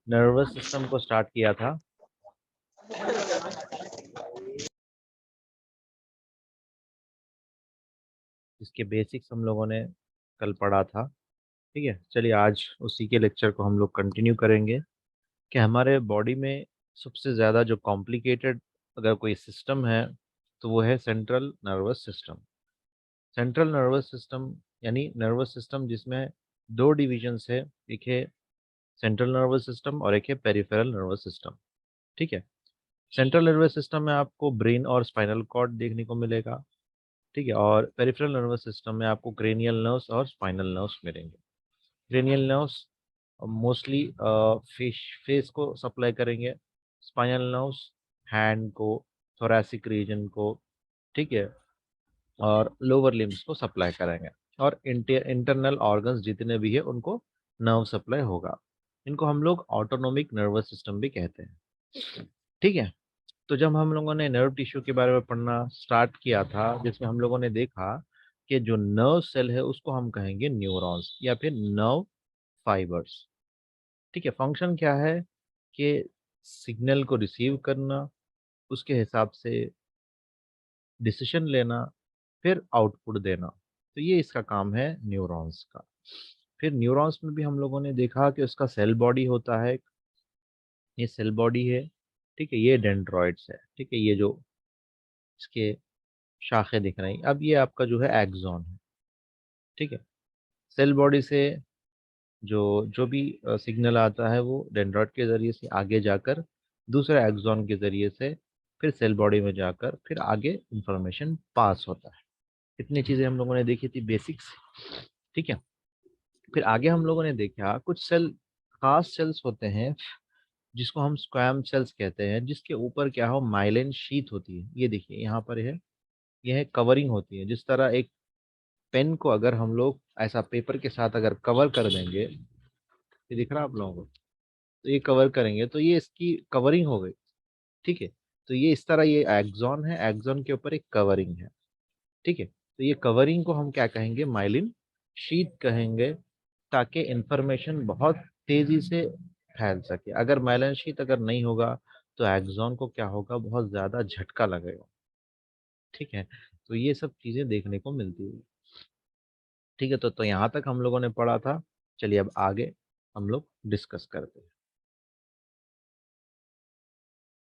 Nervous system को start किया था। इसके बेसिक्स हम लोगों ने कल पढ़ा था। ठीक है, चलिए आज उसी के लेक्चर को हम लोग कंटिन्यू करेंगे कि हमारे बॉडी में सबसे ज़्यादा जो कॉम्प्लिकेटेड अगर कोई सिस्टम है तो वो है central nervous system. Central nervous system यानी नर्वस सिस्टम जिसमें दो डिविजन्स है, एक है सेंट्रल नर्वस सिस्टम और एक है पेरिफेरल नर्वस सिस्टम। ठीक है, सेंट्रल नर्वस सिस्टम में आपको ब्रेन और स्पाइनल कॉर्ड देखने को मिलेगा। ठीक है, और पेरिफेरल नर्वस सिस्टम में आपको क्रेनियल नर्व्स और स्पाइनल नर्व्स मिलेंगे। क्रेनियल नर्व्स मोस्टली फेस को सप्लाई करेंगे, स्पाइनल नर्व्स हैंड को, थोरैसिक रीजन को, ठीक है, और लोअर लिम्स को सप्लाई करेंगे, और इंटरनल ऑर्गन्स जितने भी है उनको नर्व सप्लाई होगा। इनको हम लोग ऑटोनोमिक नर्वस सिस्टम भी कहते हैं। ठीक है, तो जब हम लोगों ने नर्व टिश्यू के बारे में पढ़ना स्टार्ट किया था, जिसमें हम लोगों ने देखा कि जो नर्व सेल है उसको हम कहेंगे न्यूरॉन्स या फिर नर्व फाइबर्स। ठीक है, फंक्शन क्या है कि सिग्नल को रिसीव करना, उसके हिसाब से डिसीजन लेना, फिर आउटपुट देना। तो ये इसका काम है न्यूरॉन्स का। फिर न्यूरॉन्स में भी हम लोगों ने देखा कि उसका सेल बॉडी होता है। ये सेल बॉडी है। ठीक है, ये डेंड्रॉइड्स है। ठीक है, ये जो इसके शाखे दिख रही, अब ये आपका जो है एक्सॉन है। ठीक है, सेल बॉडी से जो जो भी सिग्नल आता है वो डेंड्रॉइड के ज़रिए से आगे जाकर दूसरे एक्सॉन के ज़रिए से फिर सेल बॉडी में जाकर फिर आगे इंफॉर्मेशन पास होता है। इतनी चीज़ें हम लोगों ने देखी थी बेसिक्स। ठीक है, फिर आगे हम लोगों ने देखा कुछ सेल, खास सेल्स होते हैं जिसको हम स्क्वैम सेल्स कहते हैं, जिसके ऊपर क्या हो माइलिन शीथ होती है। ये देखिए यहाँ पर है, यह है कवरिंग होती है। जिस तरह एक पेन को अगर हम लोग ऐसा पेपर के साथ अगर कवर कर देंगे, ये दिख रहा है आप लोगों को, तो ये कवर करेंगे तो ये इसकी कवरिंग हो गई। ठीक है, तो ये इस तरह ये एक्सॉन है, एक्सॉन के ऊपर एक कवरिंग है। ठीक है, तो ये कवरिंग को हम क्या कहेंगे, माइलिन शीट कहेंगे, ताकि इंफॉर्मेशन बहुत तेजी से फैल सके। अगर माइलिन शीट अगर नहीं होगा तो एक्सॉन को क्या होगा, बहुत ज्यादा झटका लगेगा। ठीक है, तो ये सब चीजें देखने को मिलती है। ठीक है, तो यहाँ तक हम लोगों ने पढ़ा था। चलिए अब आगे हम लोग डिस्कस करते हैं।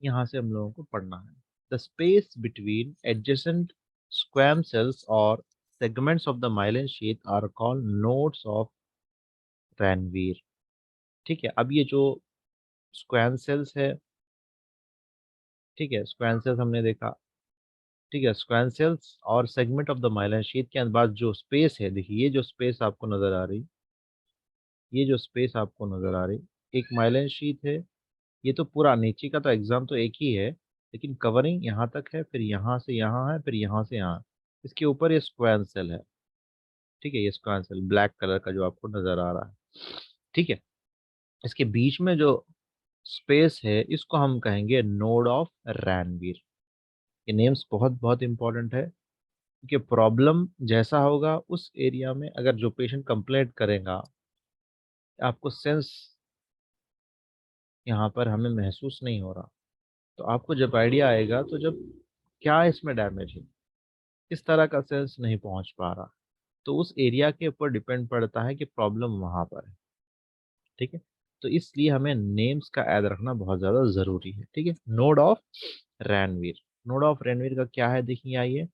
यहाँ से हम लोगों को पढ़ना है the space between adjacent Schwann cells और segments of the myelin sheath are called nodes of Ranvier। ठीक है, अब ये जो स्क्वैम सेल्स है, ठीक है, स्क्वैम सेल्स हमने देखा। ठीक है, स्क्वैम सेल्स और segment of the myelin sheath के बाद जो स्पेस है, देखिए ये जो स्पेस आपको नजर आ रही, ये जो स्पेस आपको नजर आ रही, एक माइलिन शीथ है। ये तो पूरा नीचे का तो एग्जाम तो एक ही है, लेकिन कवरिंग यहाँ तक है, फिर यहाँ से यहाँ है, फिर यहाँ से यहाँ। इसके ऊपर ये स्क्वैम सेल है। ठीक है, ये स्क्वैम सेल ब्लैक कलर का जो आपको नजर आ रहा है। ठीक है, इसके बीच में जो स्पेस है इसको हम कहेंगे नोड ऑफ रैनवीर। ये नेम्स बहुत बहुत इंपॉर्टेंट है, क्योंकि प्रॉब्लम जैसा होगा उस एरिया में अगर जो पेशेंट कंप्लेंट करेगा, आपको सेंस यहाँ पर हमें महसूस नहीं हो रहा, तो आपको जब आइडिया आएगा तो जब क्या इसमें डैमेज है, किस तरह का सेंस नहीं पहुंच पा रहा, तो उस एरिया के ऊपर डिपेंड पड़ता है कि प्रॉब्लम वहां पर है। ठीक है, तो इसलिए हमें नेम्स का याद रखना बहुत ज़्यादा ज़रूरी है। ठीक है, नोड ऑफ रैनवीर, नोड ऑफ रैनवीर का क्या है देखिए आइए।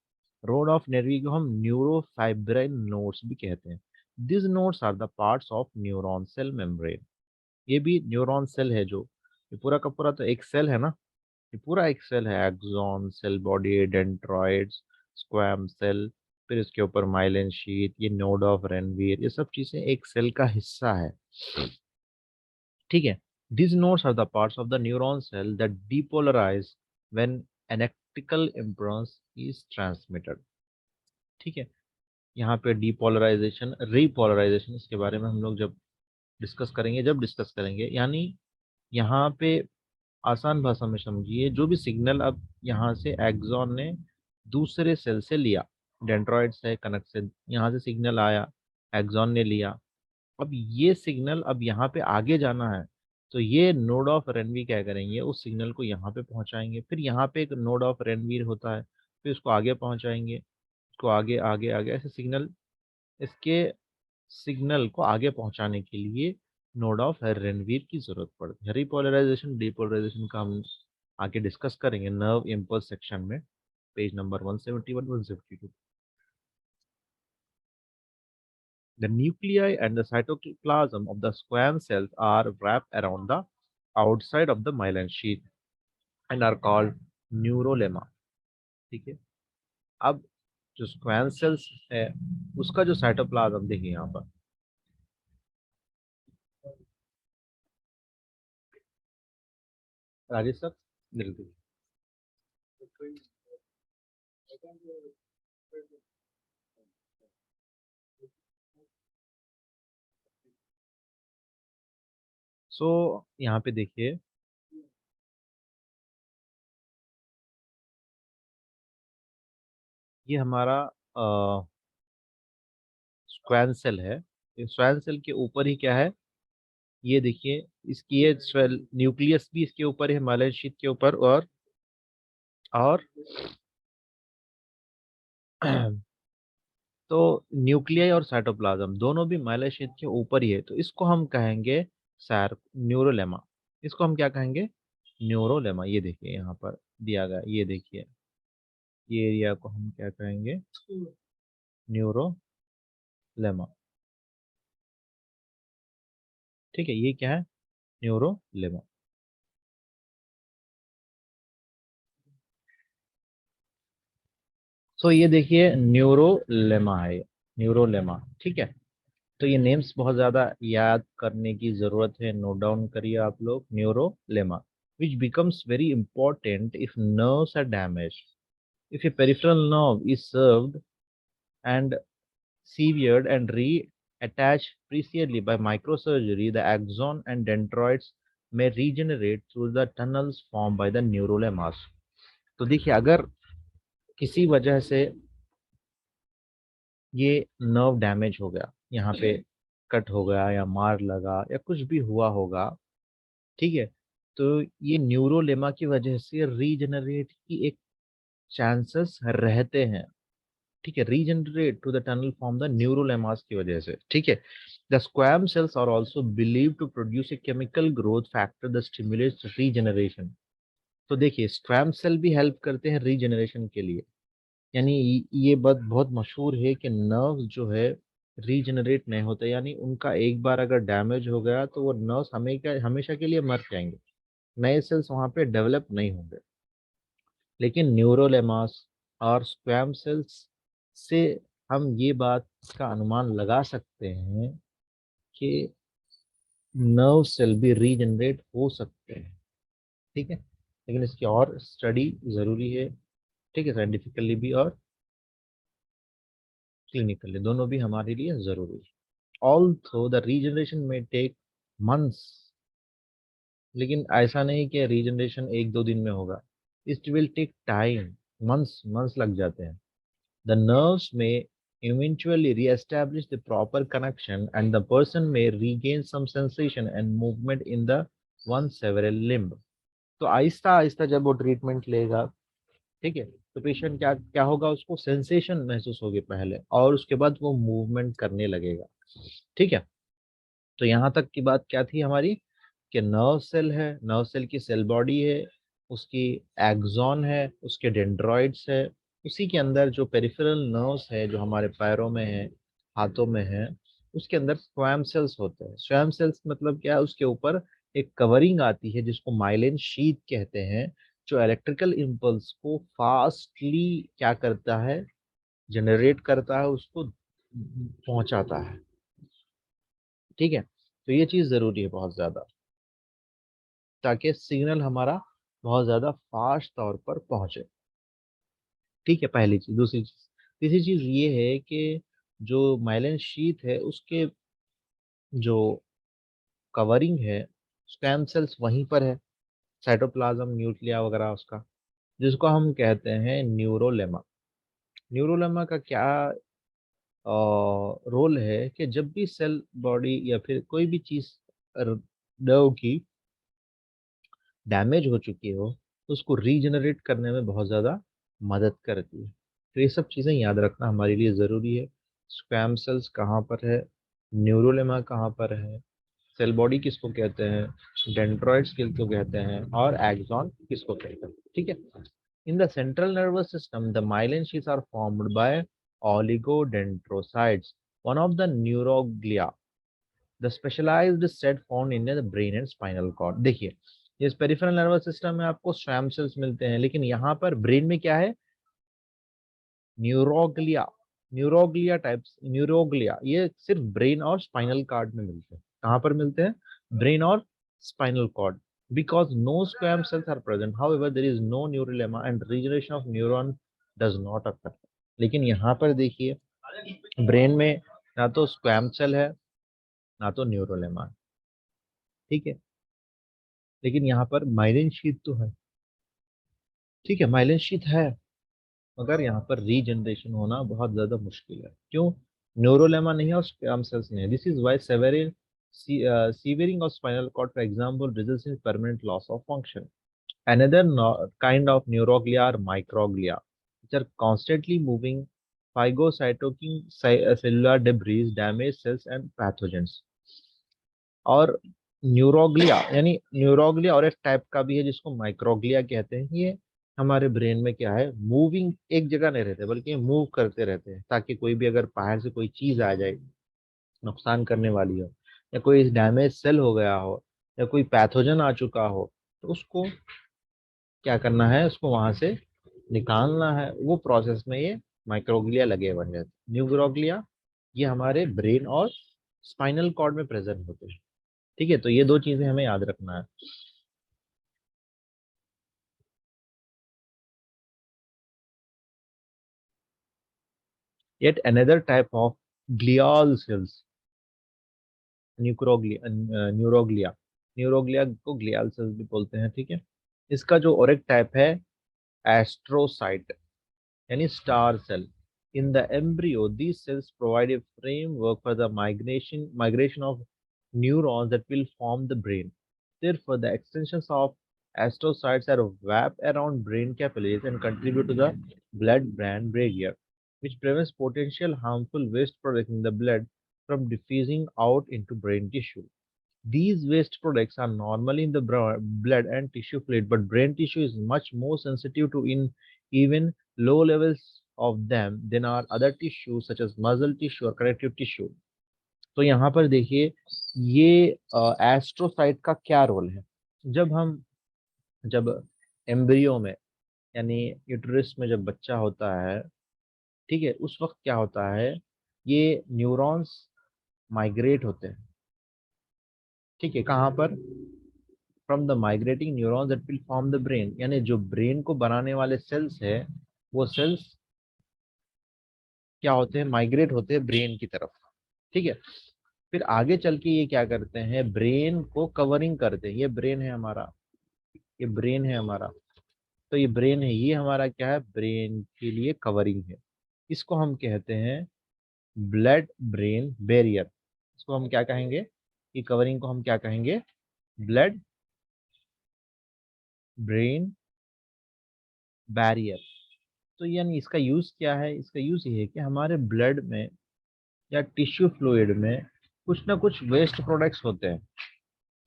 रोड ऑफ नेरवी को हम न्यूरोफाइब्रिल नोड्स भी कहते हैं। This nodes are the parts of neuron cell membrane. ये भी न्यूरॉन सेल है, जो ये पूरा का पूरा तो एक सेल है ना, ये पूरा एक सेल है। Axon, cell body, dendroids, स्क्वैम cell, फिर इसके ऊपर माइलिन शीथ, ये नोड ऑफ रेनवीर, ये सब चीजें एक सेल का हिस्सा है। ठीक है, these nodes are the parts of the neuron cell that depolarize when an electrical impulse is transmitted। ठीक है, यहाँ पे डीपोलराइजेशन, रीपोलराइजेशन, इसके बारे में हम लोग जब डिस्कस करेंगे, यानी यहाँ पे आसान भाषा में समझिए, जो भी सिग्नल अब यहाँ से एक्सॉन ने दूसरे सेल से लिया, डेंड्रॉइड से कनेक्ट से यहाँ से सिग्नल आया, एक्सॉन ने लिया, अब ये सिग्नल अब यहाँ पे आगे जाना है, तो ये नोड ऑफ रणवीर क्या करेंगे, उस सिग्नल को यहाँ पे पहुंचाएंगे, फिर यहाँ पे एक नोड ऑफ रणवीर होता है, फिर उसको आगे पहुंचाएंगे, उसको आगे आगे आगे ऐसे सिग्नल, इसके सिग्नल को आगे पहुंचाने के लिए नोड ऑफ रणवीर की जरूरत पड़ती है। रिपोलराइजेशन डिपोलराइजेशन का हम आगे डिस्कस करेंगे नर्व इम्पल्स सेक्शन में, page number 171 172। The nuclei and the cytoplasm of the squamous cells are wrapped around the outside of the myelin sheath and are called neurolemma। ठीक है। अब जो स्क्वैम्स सेल्स है उसका जो साइटोप्लाज्म देखिए यहाँ पर, राजेश सर बिल्कुल। सो यहाँ पे देखिए, ये हमारा स्क्वैन सेल है। स्क्वैन सेल के ऊपर ही क्या है, ये देखिए, इसकी ये न्यूक्लियस भी इसके ऊपर है, हिमालयन शीट के ऊपर, और तो न्यूक्लियाई और साइटोप्लाज्म दोनों भी माइलर शीथ के ऊपर ही है, तो इसको हम कहेंगे सैर न्यूरोलेमा। इसको हम क्या कहेंगे, न्यूरोलेमा। ये देखिए यहाँ पर दिया गया, ये देखिए, ये एरिया को हम क्या कहेंगे, न्यूरोलेमा। ठीक है, ये क्या है, न्यूरोलेमा। सो ये देखिए न्यूरोलेमा है, न्यूरोलेमा। ठीक है। तो ये नेम्स बहुत ज़्यादा याद करने की ज़रूरत है, नोट डाउन करिए आप लोग, न्यूरोलेमा, which becomes very important if nerves are damaged. If a peripheral nerve is served and severed and reattached previously by microsurgery, the axon and dendroids may regenerate through the tunnels formed by the neurolemas। तो देखिए, अगर किसी वजह से ये nerve damage हो गया, यहाँ पे कट हो गया या मार लगा या कुछ भी हुआ होगा, ठीक है, तो ये न्यूरोलेमा की वजह से रीजनरेट की एक चांसेस रहते हैं। ठीक है, regenerate to the tunnel form the neurilemmas की वजह से। ठीक है, the Schwann cells are also believe to produce a chemical growth factor the stimulates regeneration. तो देखिए, स्क्वैम सेल भी हेल्प करते हैं रीजनरेशन के लिए, यानी ये बात बहुत मशहूर है कि नर्व्स जो है रीजनरेट नहीं होते, यानी उनका एक बार अगर डैमेज हो गया तो वो नर्व्स हमेशा हमेशा के लिए मर जाएंगे, नए सेल्स वहां पे डेवलप नहीं होंगे। लेकिन न्यूरोलेमास और स्क्वैम सेल्स से हम ये बात का अनुमान लगा सकते हैं कि नर्व सेल भी रीजनरेट हो सकते हैं। ठीक है, लेकिन इसकी और स्टडी ज़रूरी है। ठीक है, साइंटिफिकली भी और क्लिनिकली, दोनों भी हमारे लिए ज़रूरी है। ऑल्सो द रीजनरेशन में टेक मंथ्स, लेकिन ऐसा नहीं कि रीजनरेशन एक दो दिन में होगा, it will take time, months months लग जाते हैं। The nerves may eventually re-establish the proper connection and the person may regain some sensation and movement in the one several limb। तो आहिस्ता आहिस्ता जब वो ट्रीटमेंट लेगा, ठीक है, तो पेशेंट क्या क्या होगा, उसको सेंसेशन महसूस होगी पहले, और उसके बाद वो मूवमेंट करने लगेगा। ठीक है, तो यहाँ तक की बात क्या थी हमारी, कि नर्व सेल है, नर्व सेल की सेल बॉडी है, उसकी एक्सॉन है, उसके डेंड्रॉइड्स है, उसी के अंदर जो पेरिफेरल नर्व्स है जो हमारे पैरों में है, हाथों में है, उसके अंदर स्क्वैम सेल्स होते हैं। स्क्वैम सेल्स मतलब क्या है, उसके ऊपर एक कवरिंग आती है जिसको माइलिन शीथ कहते हैं, जो इलेक्ट्रिकल इम्पल्स को फास्टली क्या करता है, जनरेट करता है, उसको पहुंचाता है। ठीक है, तो ये चीज़ ज़रूरी है बहुत ज़्यादा, ताकि सिग्नल हमारा बहुत ज़्यादा फास्ट तौर पर पहुंचे। ठीक है, पहली चीज़। दूसरी चीज़, तीसरी चीज़ ये है कि जो माइलिन शीथ है उसके जो कवरिंग है, स्टेम सेल्स वहीं पर है, साइटोप्लाज्म न्यूक्लिया वगैरह उसका, जिसको हम कहते हैं न्यूरोलेमा। न्यूरोलेमा का क्या रोल है कि जब भी सेल बॉडी या फिर कोई भी चीज नर्व की डैमेज हो चुकी हो तो उसको रीजनरेट करने में बहुत ज़्यादा मदद करती है। तो ये सब चीज़ें याद रखना हमारे लिए ज़रूरी है। स्क्वैम सेल्स कहाँ पर है, न्यूरोलेमा कहाँ पर है, सेल बॉडी किसको कहते हैं, डेंड्रॉइड्स किसको कहते हैं, और एक्सॉन किसको कहते हैं। ठीक है। In the central nervous system the myelin sheets are formed by oligodendrocytes, one of the neuroglia, the specialised set found in the brain and spinal cord. देखिए, इस पेरिफेरल नर्वस सिस्टम में आपको स्वैम सेल्स मिलते हैं, लेकिन यहाँ पर brain में क्या है, न्यूरोग्लिया। न्यूरोग्लिया टाइप्स, न्यूरोग्लिया ये सिर्फ ब्रेन और स्पाइनल कॉर्ड में मिलते हैं। कहाँ पर मिलते हैं, ब्रेन और spinal cord. Because no Schwann cells are present, however there is no neurilemma and regeneration of neuron does not occur. लेकिन यहाँ पर देखिए, ब्रेन में ना तो स्क्वैम सेल है, ना तो न्यूरोलेमा है। ठीक है। लेकिन यहाँ पर माइलिन शीथ तो है। ठीक है, माइलिन शीथ है, मगर यहाँ पर रीजनरेशन होना बहुत ज्यादा मुश्किल है। क्यों, न्यूरोलेमा नहीं है और स्क्वैम सेल्स नहीं है। This is why severing severing of spinal cord, for example, results in permanent loss of function. Another kind of neuroglia are microglia, which are constantly moving phagocytoking cellular debris, damaged cells, and pathogens. और neuroglia, यानी neuroglia और एक type का भी है जिसको microglia कहते हैं। ये हमारे ब्रेन में क्या है, मूविंग, एक जगह नहीं रहते बल्कि मूव करते रहते हैं, ताकि कोई भी अगर बाहर से कोई चीज आ जाए नुकसान करने वाली हो, या कोई डैमेज सेल हो गया हो, या कोई पैथोजन आ चुका हो, तो उसको क्या करना है, उसको वहां से निकालना है। वो प्रोसेस में ये माइक्रोग्लिया लगे हुए हैं। न्यूरोग्लिया ये हमारे ब्रेन और स्पाइनल कॉर्ड में प्रेजेंट होते हैं। ठीक है, तो ये दो चीजें हमें याद रखना है। Yet another type of glial cells, neuroglia, neuroglia को ग्लियाल सेल्स भी बोलते हैं। ठीक है। इसका जो और एक टाइप है, एस्ट्रोसाइट, यानी star cell. In the embryo, these cells provide a framework for the migration of neurons that will form the brain. Therefore, the extensions of astrocytes are wrapped around brain capillaries and contribute to the blood-brain barrier, which prevents potential harmful waste products in the blood from diffusing out into brain tissue. These waste products are normally in the blood and tissue fluid, but brain tissue is much more sensitive to in even low levels of them than are other tissues such as muscle tissue or connective tissue. तो यहाँ पर देखिए, ये astrocyte का क्या role है। जब हम, जब एम्ब्रियो में, यानी यूटरस में जब बच्चा होता है, ठीक है, उस वक्त क्या होता है, ये न्यूरॉन्स माइग्रेट होते हैं। ठीक है, कहाँ पर, from the migrating neurons that will form the brain, यानी जो ब्रेन को बनाने वाले सेल्स है, वो सेल्स क्या होते हैं, माइग्रेट होते हैं ब्रेन की तरफ। ठीक है। फिर आगे चल के ये क्या करते हैं, ब्रेन को कवरिंग करते हैं। ये ब्रेन है हमारा, ये ब्रेन है हमारा, तो ये ब्रेन है, ये हमारा क्या है, ब्रेन के लिए कवरिंग है। इसको हम कहते हैं ब्लड ब्रेन बैरियर। इसको हम क्या कहेंगे, ये कवरिंग को हम क्या कहेंगे, ब्लड ब्रेन बैरियर। तो यानी इसका यूज क्या है, इसका यूज ये है कि हमारे ब्लड में या टिश्यू फ्लूइड में कुछ ना कुछ वेस्ट प्रोडक्ट्स होते हैं,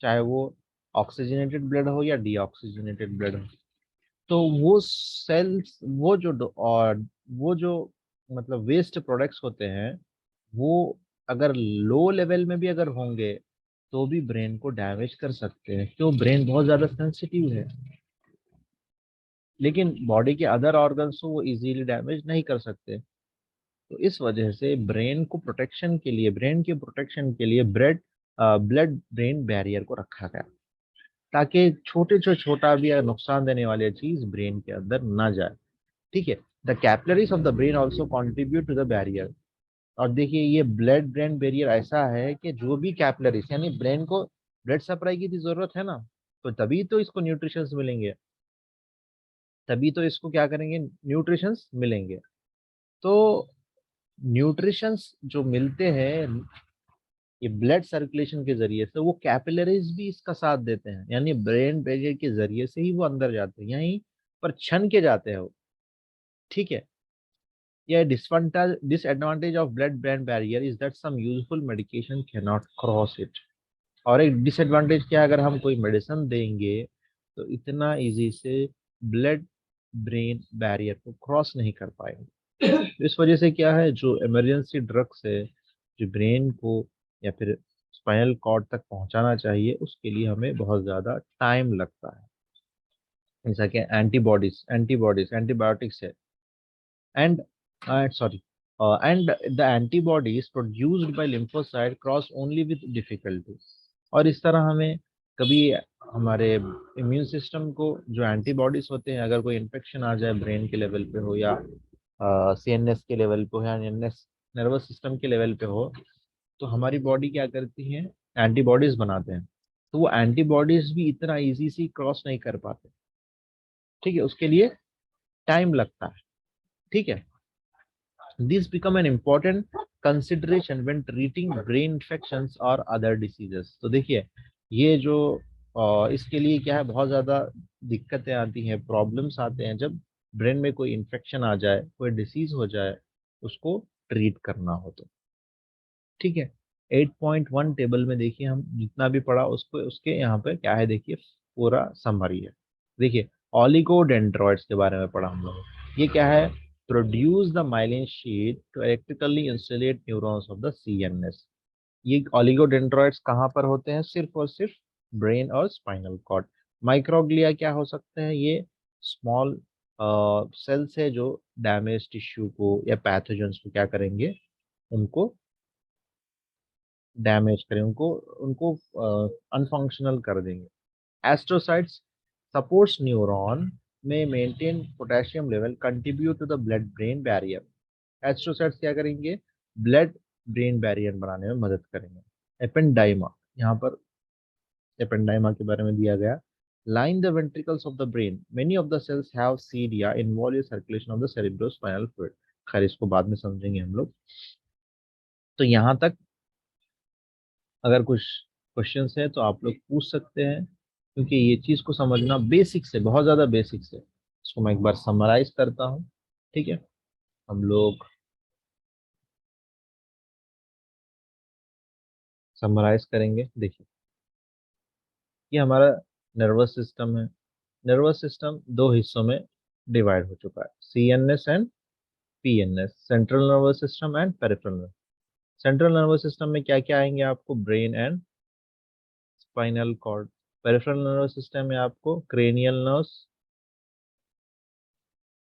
चाहे वो ऑक्सीजनेटेड ब्लड हो या डीऑक्सीजनेटेड ब्लड हो। तो वो सेल्स, और वो जो मतलब वेस्ट प्रोडक्ट्स होते हैं, वो अगर लो लेवल में भी अगर होंगे तो भी ब्रेन को डैमेज कर सकते हैं। क्यों, ब्रेन बहुत ज्यादा सेंसिटिव है। लेकिन बॉडी के अदर ऑर्गन्स को वो इजीली डैमेज नहीं कर सकते। तो इस वजह से ब्रेन को प्रोटेक्शन के लिए, ब्रेन के प्रोटेक्शन के लिए ब्लड ब्रेन बैरियर को रखा गया, ताकि छोटे से छोटा भी अगर नुकसान देने वाली चीज ब्रेन के अंदर ना जाए। ठीक है। The capillaries of the brain also contribute to the barrier. और देखिए, ये ब्लड ब्रेन बैरियर ऐसा है कि जो भी कैपिलरीज, यानी ब्रेन को ब्लड सप्लाई की जरूरत है ना, तो तभी तो इसको न्यूट्रिशंस मिलेंगे, तभी तो इसको क्या करेंगे, न्यूट्रिशंस मिलेंगे। तो न्यूट्रिशंस जो मिलते हैं ये ब्लड सर्कुलेशन के जरिए से, वो कैपिलरीज भी इसका साथ देते हैं, यानी ब्रेन बैरियर के जरिए से ही वो अंदर जाते हैं, यहीं पर छन के जाते हैं वो। ठीक है। यह disadvantage of blood brain barrier is that some useful medication cannot cross it। और एक डिसएडवांटेज क्या है, अगर हम कोई मेडिसिन देंगे तो इतना इजी से ब्लड ब्रेन बैरियर को क्रॉस नहीं कर पाएंगे। तो इस वजह से क्या है, जो इमरजेंसी ड्रग्स है जो ब्रेन को या फिर स्पाइनल कॉर्ड तक पहुंचाना चाहिए, उसके लिए हमें बहुत ज़्यादा टाइम लगता है। जैसा कि एंटीबॉडीज एंटीबायोटिक्स है, and sorry and the antibodies produced by lymphocyte cross only with difficulty। और इस तरह हमें कभी हमारे इम्यून सिस्टम को जो एंटीबॉडीज होते हैं, अगर कोई इन्फेक्शन आ जाए ब्रेन के लेवल पे हो या सीएनएस के लेवल पे हो या नर्वस सिस्टम के लेवल पे हो, तो हमारी बॉडी क्या करती है, एंटीबॉडीज बनाते हैं। तो वो एंटीबॉडीज भी इतना इजी सी क्रॉस नहीं कर पाते। ठीक है, उसके लिए टाइम लगता है। ठीक है। These become an important consideration when treating brain infections or other diseases। तो देखिए, ये जो इसके लिए क्या है, बहुत ज़्यादा दिक्कतें आती हैं, प्रॉब्लम्स आते हैं जब ब्रेन में कोई इन्फेक्शन आ जाए, कोई डिसीज हो जाए, उसको ट्रीट करना हो तो। ठीक है। 8.1 टेबल में देखिए, हम जितना भी पढ़ा उसको, उसके यहाँ पे क्या है देखिए, पूरा समरी है। देखिए, ऑलिगोडेंड्रॉइड्स के बारे में पढ़ा हम लोग। ये क्या है, produce the myelin sheet to electrically insulate neurons of the CNS. ये ऑलिगोडेंड्रॉइड्स कहाँ पर होते हैं, सिर्फ और सिर्फ ब्रेन और स्पाइनल कॉर्ड। माइक्रोग्लिया क्या हो सकते हैं, ये स्मॉल सेल्स है जो डैमेज टिश्यू को या पैथोजेंस को क्या करेंगे, उनको डैमेज करें, उनको उनको अनफंक्शनल कर देंगे। एस्ट्रोसाइट्स सपोर्ट्स न्यूरॉन में maintain potassium level, contribute to the blood brain barrier. Astrocytes क्या करेंगे, ब्लड ब्रेन बैरियर बनाने में मदद करेंगे। एपेंडाइमा, यहाँ पर एपेंडाइमा के बारे में दिया गया। line the ventricles of the brain, many of the cells have cilia involve circulation of the cerebrospinal fluid। खैर इसको बाद में समझेंगे हम लोग। तो यहाँ तक अगर कुछ क्वेश्चंस है तो आप लोग पूछ सकते हैं, क्योंकि ये चीज को समझना बेसिक से, बहुत ज्यादा बेसिक से। इसको मैं एक बार समराइज करता हूँ। ठीक है, हम लोग समराइज करेंगे। देखिए, ये हमारा नर्वस सिस्टम है। नर्वस सिस्टम दो हिस्सों में डिवाइड हो चुका है, CNS and PNS, central nervous system and peripheral nervous. सेंट्रल नर्वस सिस्टम में क्या क्या आएंगे आपको, brain and spinal cord. Peripheral nervous system में आपको क्रेनियल नर्व्स,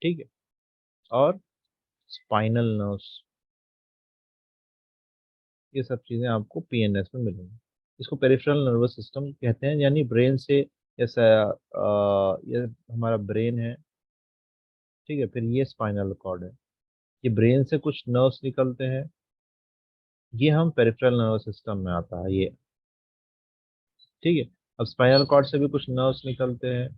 ठीक है, और स्पाइनल नर्व्स। ये सब चीजें आपको पीएनएस में मिलेंगी। इसको पेरिफेरल नर्वस सिस्टम कहते हैं, यानी ब्रेन से जैसा ये हमारा ब्रेन है। ठीक है, फिर ये स्पाइनल कॉर्ड है, ये ब्रेन से कुछ नर्व्स निकलते हैं, ये हम पेरिफेरल नर्वस सिस्टम में आता है ये। ठीक है। अब स्पाइनल कॉर्ड से भी कुछ नर्व्स निकलते हैं,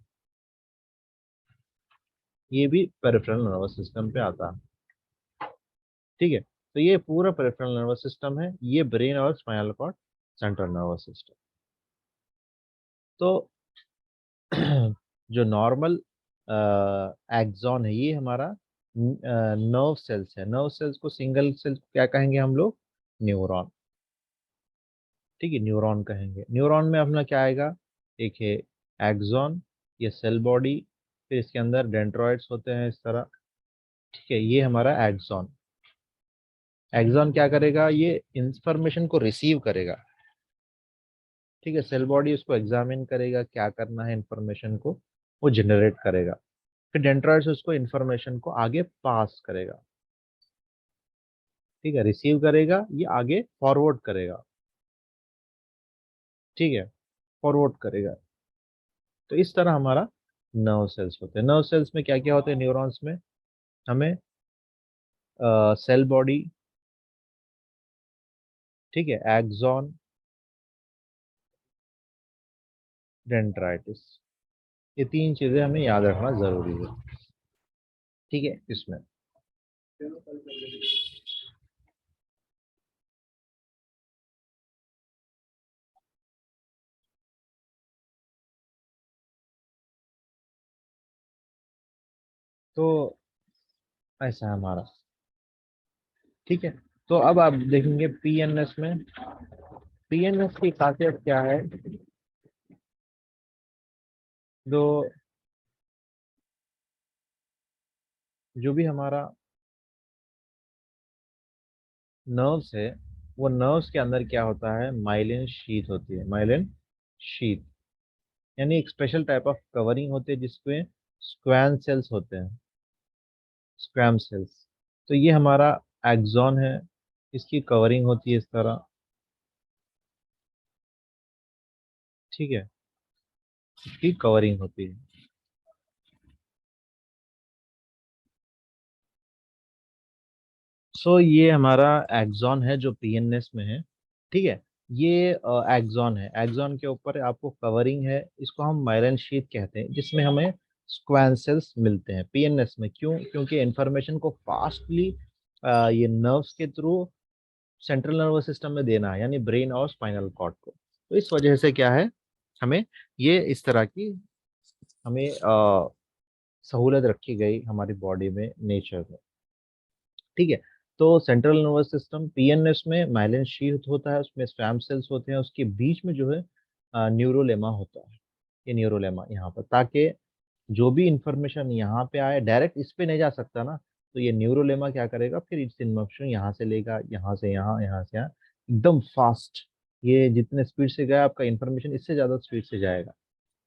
ये भी पेरिफेरल नर्वस सिस्टम पे आता है। ठीक है, तो ये पूरा पेरिफेरल नर्वस सिस्टम है, ये ब्रेन और spinal cord central nervous system. तो जो नॉर्मल एक्सॉन है, ये हमारा नर्व सेल्स है। नर्व सेल्स को, सिंगल सेल्स को क्या कहेंगे हम लोग, न्यूरॉन। ठीक है, न्यूरॉन कहेंगे। न्यूरॉन में अपना क्या आएगा, एक है एक्सॉन, ये सेल बॉडी, फिर इसके अंदर डेंड्रॉइड्स होते हैं इस तरह। ठीक है, ये हमारा एक्सॉन। एक्सॉन क्या करेगा, ये इंफॉर्मेशन को रिसीव करेगा। ठीक है, सेल बॉडी उसको एग्जामिन करेगा, क्या करना है, इंफॉर्मेशन को वो जनरेट करेगा। फिर डेंड्राइट्स उसको इन्फॉर्मेशन को आगे पास करेगा। ठीक है, रिसीव करेगा, ये आगे फॉरवर्ड करेगा। ठीक है, फॉरवर्ड करेगा। तो इस तरह हमारा नर्व सेल्स होते हैं। नर्व सेल्स में क्या क्या होते हैं, न्यूरॉन्स में हमें सेल बॉडी, ठीक है, एक्सॉन, डेंड्राइटिस, ये तीन चीजें हमें याद रखना जरूरी है। ठीक है, इसमें तो ऐसा है हमारा। ठीक है, तो अब आप देखेंगे पीएनएस में, पीएनएस की खासियत क्या है। जो जो भी हमारा नर्व्स है, वो नर्व्स के अंदर क्या होता है, माइलिन शीथ होती है, माइलिन शीथ, यानी एक स्पेशल टाइप ऑफ कवरिंग होती है जिसमें स्क्वैन सेल्स होते हैं, स्क्वैम सेल्स। तो ये हमारा एक्सॉन है, इसकी कवरिंग होती है इस तरह। ठीक है, इसकी कवरिंग होती है। सो ये हमारा एक्सॉन है जो पीएनएस में है। ठीक है, ये एक्सॉन है, एक्सॉन के ऊपर आपको कवरिंग है, इसको हम माइलिन शीथ कहते हैं, जिसमें हमें स्क्वैन सेल्स मिलते हैं पीएनएस में। क्यों? क्योंकि इंफॉर्मेशन को फास्टली ये नर्व्स के थ्रू सेंट्रल नर्वस सिस्टम में देना है, यानी ब्रेन और स्पाइनल कॉर्ड को। तो इस वजह से क्या है, हमें ये इस तरह की हमें सहूलत रखी गई हमारी बॉडी में, नेचर में। ठीक है, तो सेंट्रल नर्वस सिस्टम पीएनएस में माइलिन शीथ होता है, उसमें स्टैम सेल्स होते हैं, उसके बीच में जो है न्यूरोलेमा होता है। ये न्यूरोलेमा यहाँ पर, ताकि जो भी इंफॉर्मेशन यहाँ पे आए डायरेक्ट इस पे नहीं जा सकता ना, तो ये न्यूरोलेमा क्या करेगा, फिर इस इन्फॉर्मेशन यहाँ से लेगा, यहाँ से यहाँ, यहाँ से यहाँ, एकदम फास्ट। ये जितने स्पीड से गया आपका इंफॉर्मेशन इससे ज्यादा स्पीड से जाएगा,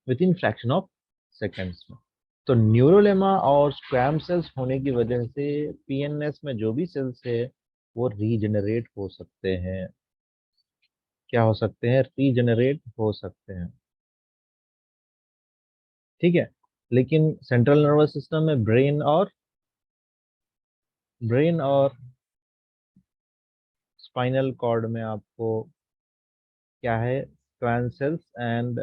with in fraction of seconds में। तो न्यूरोलेमा और स्क्वैम सेल्स होने की वजह से पीएनएस में जो भी सेल्स है वो रीजनरेट हो सकते हैं। क्या हो सकते हैं? रीजनरेट हो सकते हैं। ठीक है, लेकिन सेंट्रल नर्वस सिस्टम में ब्रेन और स्पाइनल कॉर्ड में आपको क्या है, स्क्वैन सेल्स एंड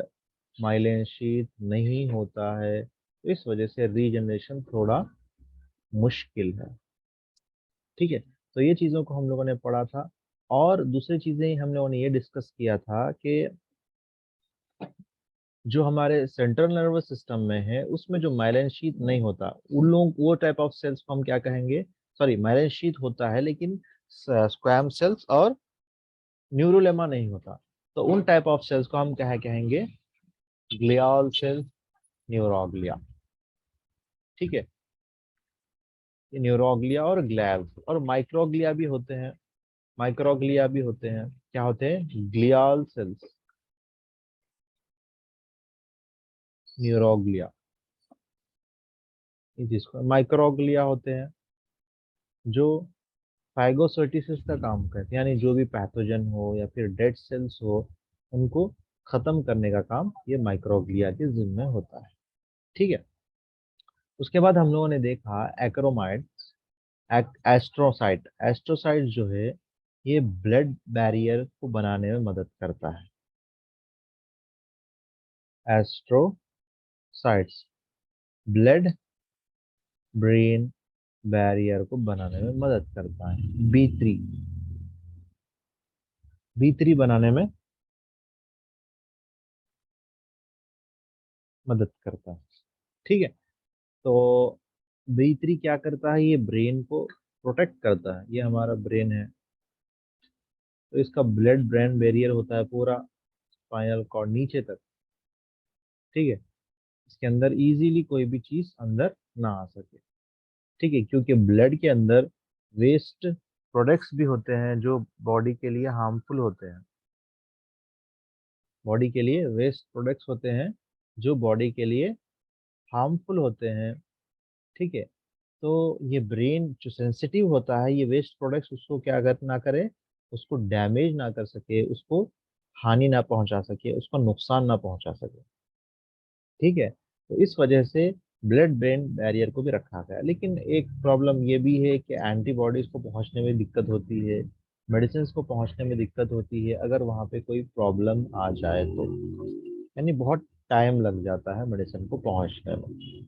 माइलिन शीथ नहीं होता है, तो इस वजह से रीजनरेशन थोड़ा मुश्किल है। ठीक है, तो ये चीज़ों को हम लोगों ने पढ़ा था। और दूसरी चीज़ें हम लोगों ने ये डिस्कस किया था कि जो हमारे सेंट्रल नर्वस सिस्टम में है उसमें जो माइलिन शीथ नहीं होता, उन लोग वो टाइप ऑफ सेल्स को हम क्या कहेंगे, सॉरी माइलिन शीथ होता है लेकिन स्क्वैम सेल्स और न्यूरोलेमा नहीं होता, तो उन टाइप ऑफ सेल्स को हम क्या कहेंगे, ग्लियाल सेल्स, न्यूरोग्लिया। ठीक है, ये न्यूरोग्लिया और ग्लैल और माइक्रोग्लिया भी होते हैं, माइक्रोग्लिया भी होते हैं। क्या होते हैं? ग्लियाल सेल्स, न्यूरोग्लिया, जिसको माइक्रोग्लिया होते हैं, जो फाइगोसाइटोसिस का काम करते हैं, यानी जो भी पैथोजन हो या फिर डेड सेल्स हो उनको खत्म करने का काम ये माइक्रोग्लिया के जिम्मे होता है। ठीक है, उसके बाद हम लोगों ने देखा एक्रोमाइड, एस्ट्रोसाइट। एस्ट्रोसाइट जो है ये ब्लड बैरियर को बनाने में मदद करता है। एस्ट्रोसाइट्स ब्लड ब्रेन बैरियर को बनाने में मदद करता है। बी थ्री बनाने में मदद करता है। ठीक है, तो बी3 क्या करता है, ये ब्रेन को प्रोटेक्ट करता है, ये हमारा ब्रेन है, तो इसका ब्लड ब्रेन बैरियर होता है पूरा स्पाइनल कॉर्ड नीचे तक। ठीक है, इसके अंदर इजीली कोई भी चीज अंदर ना आ सके। ठीक है, क्योंकि ब्लड के अंदर वेस्ट प्रोडक्ट्स भी होते हैं जो बॉडी के लिए हार्मफुल होते हैं, बॉडी के लिए वेस्ट प्रोडक्ट्स होते हैं जो बॉडी के लिए हार्मफुल होते हैं। ठीक है, तो ये ब्रेन जो सेंसिटिव होता है, ये वेस्ट प्रोडक्ट्स उसको क्या कर ना करे, उसको डैमेज ना कर सके, उसको हानि ना पहुंचा सके, उसको नुकसान ना पहुंचा सके। ठीक है, तो इस वजह से ब्लड ब्रेन बैरियर को भी रखा गया है। लेकिन एक प्रॉब्लम ये भी है कि एंटीबॉडीज को पहुंचने में दिक्कत होती है, मेडिसिन को पहुंचने में दिक्कत होती है, अगर वहां पे कोई प्रॉब्लम आ जाए तो, यानी बहुत टाइम लग जाता है मेडिसिन को पहुंचने में।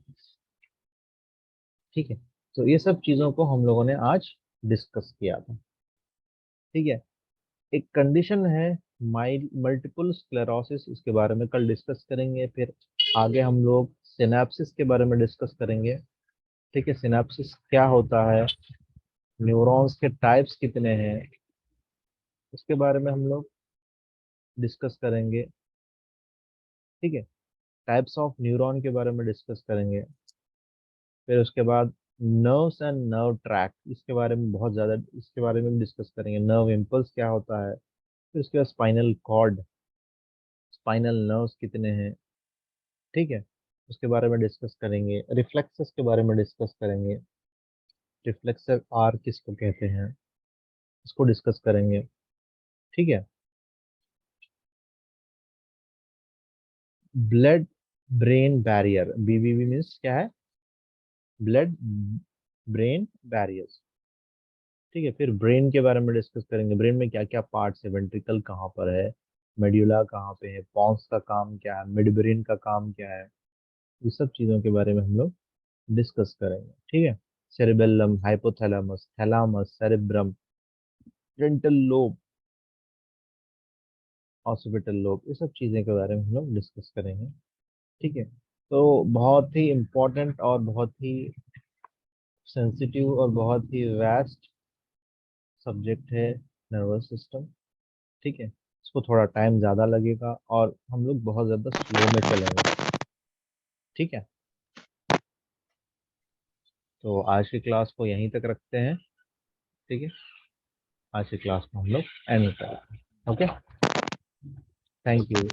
ठीक है, तो ये सब चीज़ों को हम लोगों ने आज डिस्कस किया था। ठीक है, एक कंडीशन है माइल मल्टीपल स्क्लेरोसिस, इसके बारे में कल डिस्कस करेंगे। फिर आगे हम लोग सिनेप्सिस के बारे में डिस्कस करेंगे। ठीक है, सिनेप्सिस क्या होता है, न्यूरॉन्स के टाइप्स कितने हैं, उसके बारे में हम लोग डिस्कस करेंगे। ठीक है, टाइप्स ऑफ न्यूरॉन के बारे में डिस्कस करेंगे। फिर उसके बाद नर्व्स एंड नर्व ट्रैक, इसके बारे में बहुत ज़्यादा इसके बारे में डिस्कस करेंगे। नर्व इम्पल्स क्या होता है, फिर उसके बाद स्पाइनल कॉर्ड, स्पाइनल नर्व्स कितने हैं। ठीक है, उसके बारे में डिस्कस करेंगे। रिफ्लेक्सेस के बारे में डिस्कस करेंगे। रिफ्लेक्सर आर किसको कहते हैं, इसको डिस्कस करेंगे। ठीक है, blood brain barrier, BBB means क्या है, ब्लड ब्रेन बैरियर्स। ठीक है, फिर ब्रेन के बारे में डिस्कस करेंगे। ब्रेन में क्या क्या पार्ट्स है, वेंट्रिकल कहाँ पर है, मेड्यूला कहाँ पे है, पॉन्स का काम क्या है, मिड ब्रेन का काम क्या है, ये सब चीज़ों के बारे में हम लोग डिस्कस करेंगे। ठीक है, cerebellum, hypothalamus, thalamus, cerebrum, frontal lobe, occipital lobe, ये सब चीज़ें के बारे में हम लोग डिस्कस करेंगे। ठीक है, तो बहुत ही इम्पोर्टेंट और बहुत ही सेंसिटिव और बहुत ही वास्ट सब्जेक्ट है नर्वस सिस्टम। ठीक है, इसको थोड़ा टाइम ज़्यादा लगेगा और हम लोग बहुत ज़्यादा स्लो में चलेंगे। ठीक है, तो आज की क्लास को यहीं तक रखते हैं। ठीक है, आज की क्लास को हम लोग एंड करते हैं। Okay, thank you.